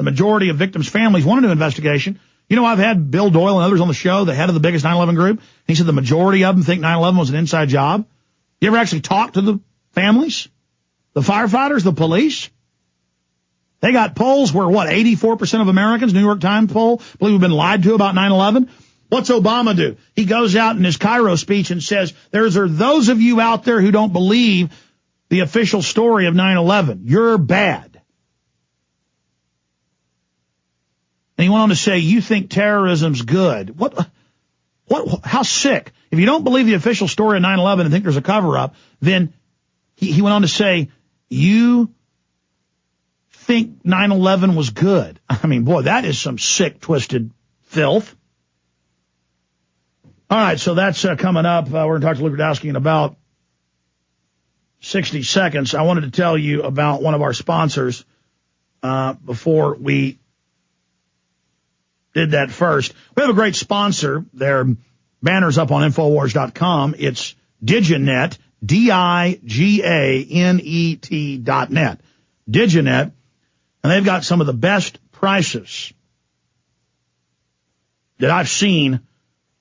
the majority of victims' families want to do investigation. You know, I've had Bill Doyle and others on the show, the head of the biggest 9/11 group. He said the majority of them think 9/11 was an inside job. You ever actually talk to the families, the firefighters, the police? They got polls where, 84% of Americans, New York Times poll, believe we've been lied to about 9/11. What's Obama do? He goes out in his Cairo speech and says, there are those of you out there who don't believe the official story of 9/11. You're bad. And he went on to say, you think terrorism's good. How sick. If you don't believe the official story of 9/11 and think there's a cover-up, then he went on to say, you think 9/11 was good. I mean, boy, that is some sick, twisted filth. All right, so that's coming up. We're going to talk to Luke Rudkowski in about 60 seconds. I wanted to tell you about one of our sponsors before we did that first. We have a great sponsor. Their banner's up on Infowars.com. It's Diginet, Diganet.net. Diginet. And they've got some of the best prices that I've seen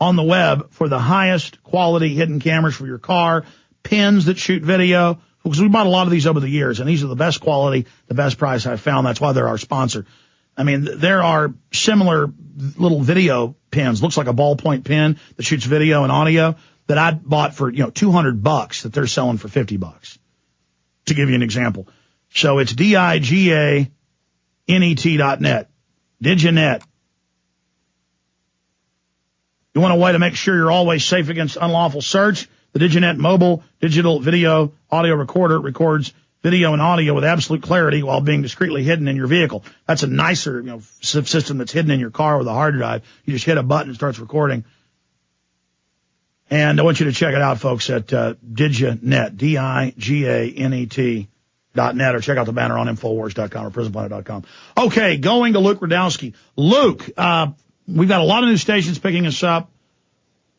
on the web for the highest quality hidden cameras for your car, pins that shoot video, because we bought a lot of these over the years, and these are the best quality, the best price I've found. That's why they're our sponsor. I mean, there are similar little video pins, looks like a ballpoint pen that shoots video and audio, that I bought for, $200 that they're selling for $50, to give you an example. So it's Diganet.net. Diginet. You want a way to make sure you're always safe against unlawful search? The Diginet mobile digital video audio recorder records video and audio with absolute clarity while being discreetly hidden in your vehicle. That's a nicer, system that's hidden in your car with a hard drive. You just hit a button and it starts recording. And I want you to check it out, folks, at Diginet, Diganet.net, or check out the banner on Infowars.com or PrisonPlanet.com. Okay, going to Luke Rudkowski. Luke, we've got a lot of new stations picking us up,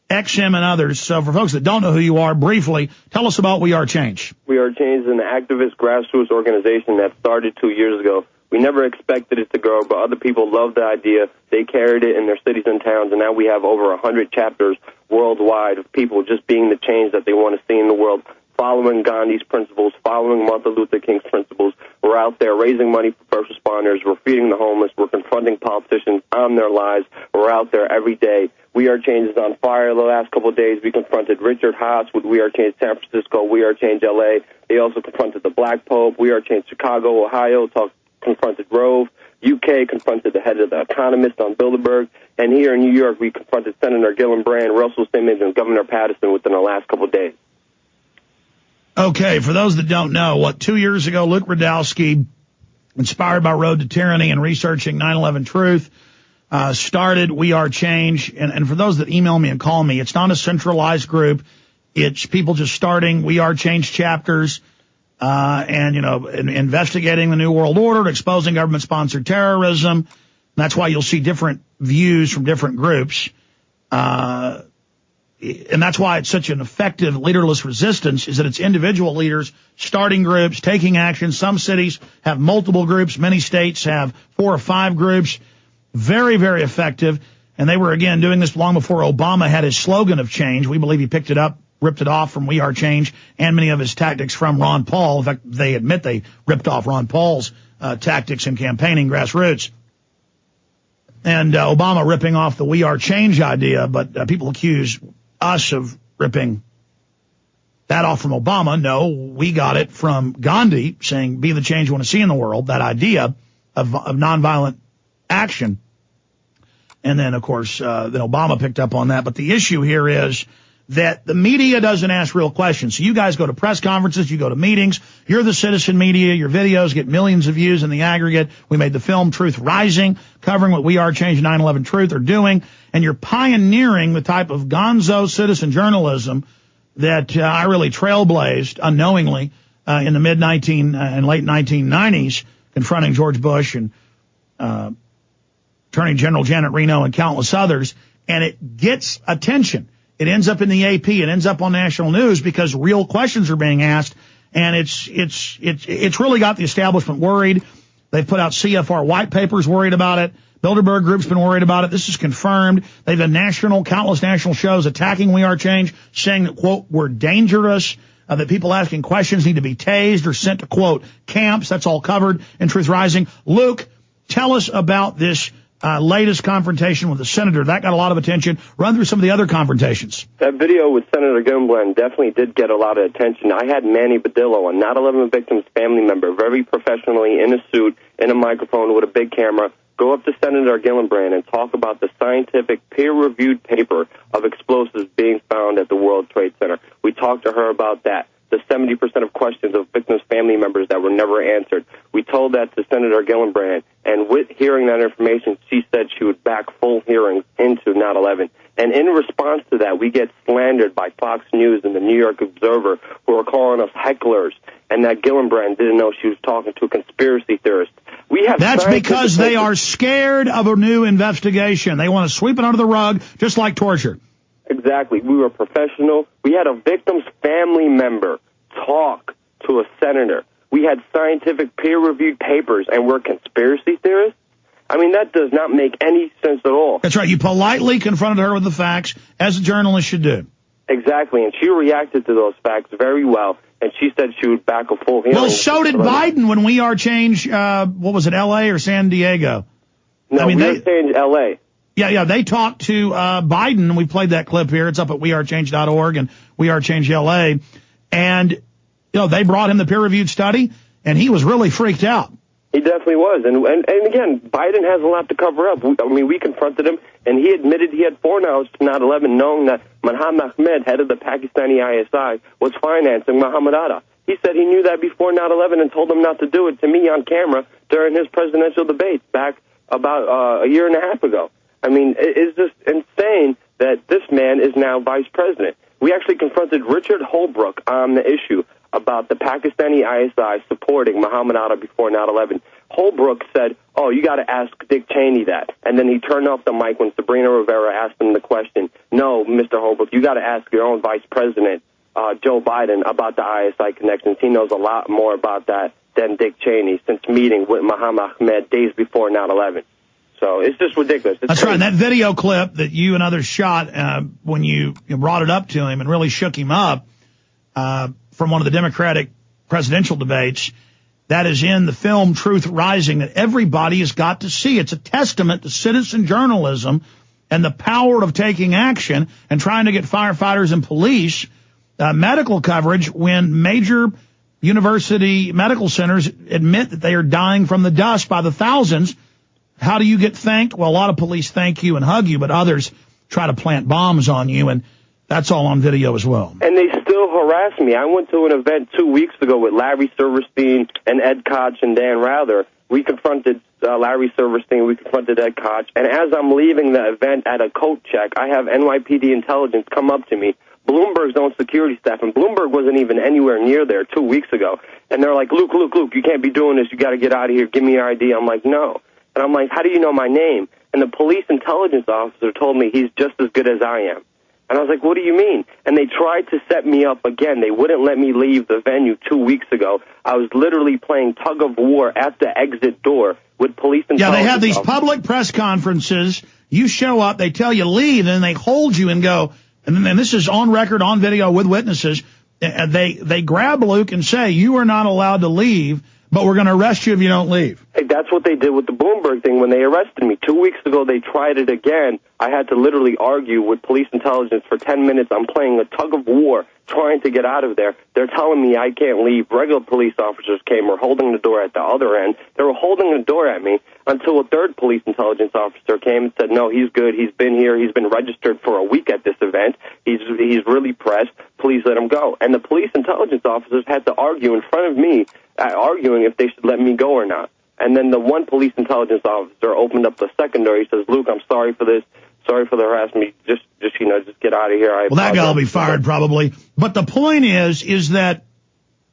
XM and others. So for folks that don't know who you are, briefly, tell us about We Are Change. We Are Change is an activist grassroots organization that started 2 years ago. We never expected it to grow, but other people loved the idea. They carried it in their cities and towns, and now we have over 100 chapters worldwide of people just being the change that they want to see in the world, following Gandhi's principles, following Martin Luther King's principles. We're out there raising money for first responders. We're feeding the homeless. We're confronting politicians on their lies. We're out there every day. We Are Change is on fire. The last couple of days, we confronted Richard Haas with We Are Change San Francisco, We Are Change L.A. They also confronted the Black Pope. We Are Change Chicago, Ohio, confronted Rove. UK confronted the head of The Economist on Bilderberg. And here in New York, we confronted Senator Gillibrand, Russell Simmons, and Governor Patterson within the last couple of days. Okay, for those that don't know, 2 years ago, Luke Rudkowski, inspired by Road to Tyranny and researching 9/11 truth, started We Are Change. And for those that email me and call me, it's not a centralized group. It's people just starting We Are Change chapters, investigating the New World Order, exposing government-sponsored terrorism. That's why you'll see different views from different groups. And that's why it's such an effective leaderless resistance, is that it's individual leaders starting groups, taking action. Some cities have multiple groups. Many states have 4 or 5 groups. Very, very effective. And they were, again, doing this long before Obama had his slogan of change. We believe he picked it up, ripped it off from We Are Change, and many of his tactics from Ron Paul. In fact, they admit they ripped off Ron Paul's tactics in campaigning grassroots. And Obama ripping off the We Are Change idea, but people accuse us of ripping that off from Obama. No, we got it from Gandhi, saying be the change you want to see in the world, that idea of nonviolent action. And then, of course, then Obama picked up on that. But the issue here is that the media doesn't ask real questions. So you guys go to press conferences, you go to meetings, you're the citizen media, your videos get millions of views in the aggregate. We made the film Truth Rising, covering what We Are Change 9/11 Truth are doing, and you're pioneering the type of gonzo citizen journalism that I really trailblazed unknowingly in the and late 1990s, confronting George Bush and Attorney General Janet Reno and countless others, and it gets attention. It ends up in the AP. It ends up on national news because real questions are being asked, and it's really got the establishment worried. They've put out CFR white papers worried about it. Bilderberg Group's been worried about it. This is confirmed. They've had countless national shows attacking We Are Change, saying that, quote, we're dangerous, that people asking questions need to be tased or sent to, quote, camps. That's all covered in Truth Rising. Luke, tell us about this latest confrontation with the senator. That got a lot of attention. Run through some of the other confrontations. That video with Senator Gillibrand definitely did get a lot of attention. I had Manny Badillo, a 9/11 victim's family member, very professionally in a suit, in a microphone with a big camera, go up to Senator Gillibrand and talk about the scientific peer-reviewed paper of explosives being found at the World Trade Center. We talked to her about that. The 70% of questions of victims' family members that were never answered. We told that to Senator Gillibrand, and with hearing that information, she said she would back full hearings into 9/11. And in response to that, we get slandered by Fox News and the New York Observer, who are calling us hecklers, and that Gillibrand didn't know she was talking to a conspiracy theorist. That's because they are scared of a new investigation. They want to sweep it under the rug, just like torture. Exactly. We were professional. We had a victim's family member talk to a senator. We had scientific peer-reviewed papers, and we're conspiracy theorists? I mean, that does not make any sense at all. That's right. You politely confronted her with the facts, as a journalist should do. Exactly, and she reacted to those facts very well, and she said she would back a full hearing. Well, so did Biden when We Are Change, what was it, L.A. or San Diego? No, We Are Change L.A. Yeah, they talked to Biden. We played that clip here. It's up at wearechange.org and We Are Change LA. And, they brought him the peer-reviewed study, and he was really freaked out. He definitely was. And again, Biden has a lot to cover up. We confronted him, and he admitted he had foreknowledge to 9/11, knowing that Mohammed Ahmed, head of the Pakistani ISI, was financing Muhammad Atta. He said he knew that before 9/11 and told him not to do it to me on camera during his presidential debates back about a year and a half ago. I mean, it's just insane that this man is now vice president. We actually confronted Richard Holbrooke on the issue about the Pakistani ISI supporting Muhammad Atta before 9/11. Holbrooke said, you got to ask Dick Cheney that. And then he turned off the mic when Sabrina Rivera asked him the question. No, Mr. Holbrooke, you got to ask your own vice president, Joe Biden, about the ISI connections. He knows a lot more about that than Dick Cheney since meeting with Muhammad Ahmed days before 9/11. So it's just ridiculous. That's right. And that video clip that you and others shot when you brought it up to him and really shook him up from one of the Democratic presidential debates, that is in the film Truth Rising that everybody has got to see. It's a testament to citizen journalism and the power of taking action and trying to get firefighters and police medical coverage when major university medical centers admit that they are dying from the dust by the thousands. How do you get thanked? Well, a lot of police thank you and hug you, but others try to plant bombs on you, and that's all on video as well. And they still harass me. I went to an event 2 weeks ago with Larry Silverstein and Ed Koch and Dan Rather. We confronted Larry Silverstein, we confronted Ed Koch, and as I'm leaving the event at a coat check, I have NYPD intelligence come up to me, Bloomberg's own security staff, and Bloomberg wasn't even anywhere near there 2 weeks ago, and they're like, Luke, you can't be doing this, you got to get out of here, give me your ID. I'm like, no. And I'm like, how do you know my name? And the police intelligence officer told me he's just as good as I am. And I was like, what do you mean? And they tried to set me up again. They wouldn't let me leave the venue 2 weeks ago. I was literally playing tug of war at the exit door with police intelligence. Yeah, they have these public press conferences. You show up, they tell you leave, and then they hold you and go, and this is on record, on video with witnesses. They grab Luke and say, you are not allowed to leave, but we're going to arrest you if you don't leave. Hey, that's what they did with the Bloomberg thing when they arrested me. 2 weeks ago, they tried it again. I had to literally argue with police intelligence for 10 minutes. I'm playing a tug of war trying to get out of there. They're telling me I can't leave. Regular police officers came, were holding the door at the other end. They were holding the door at me until a third police intelligence officer came and said, no, he's good. He's been here. He's been registered for a week at this event. He's really pressed. Please let him go. And the police intelligence officers had to argue in front of me, arguing if they should let me go or not. And then the one police intelligence officer opened up the second door. He says, Luke, I'm sorry for this. Sorry for the harassment. Just get out of here. Well, that guy will be fired probably. But the point is that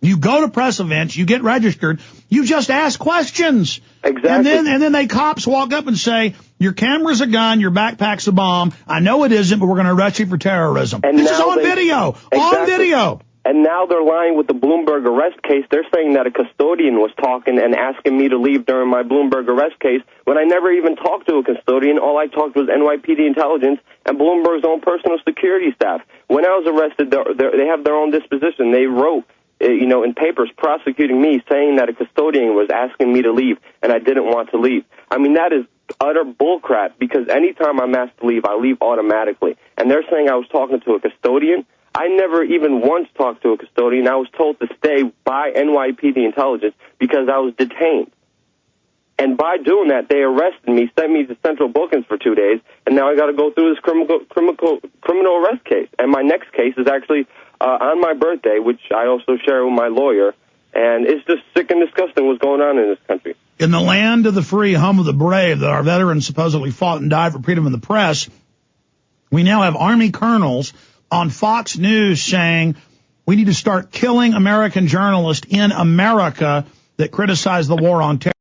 you go to press events, you get registered, you just ask questions. Exactly. And then cops walk up and say, your camera's a gun, your backpack's a bomb. I know it isn't, but we're going to arrest you for terrorism. And this is on video. Exactly. On video. And now they're lying with the Bloomberg arrest case. They're saying that a custodian was talking and asking me to leave during my Bloomberg arrest case when I never even talked to a custodian. All I talked was NYPD intelligence and Bloomberg's own personal security staff. When I was arrested, they have their own disposition. They wrote, in papers prosecuting me, saying that a custodian was asking me to leave and I didn't want to leave. I mean, that is utter bullcrap, because anytime I'm asked to leave, I leave automatically. And they're saying I was talking to a custodian. I never even once talked to a custodian. I was told to stay by NYPD intelligence because I was detained. And by doing that, they arrested me, sent me to central bookings for 2 days, and now I got to go through this criminal arrest case. And my next case is actually on my birthday, which I also share with my lawyer. And it's just sick and disgusting what's going on in this country. In the land of the free, home of the brave, that our veterans supposedly fought and died for freedom of the press, we now have Army colonels on Fox News saying we need to start killing American journalists in America that criticize the war on terror.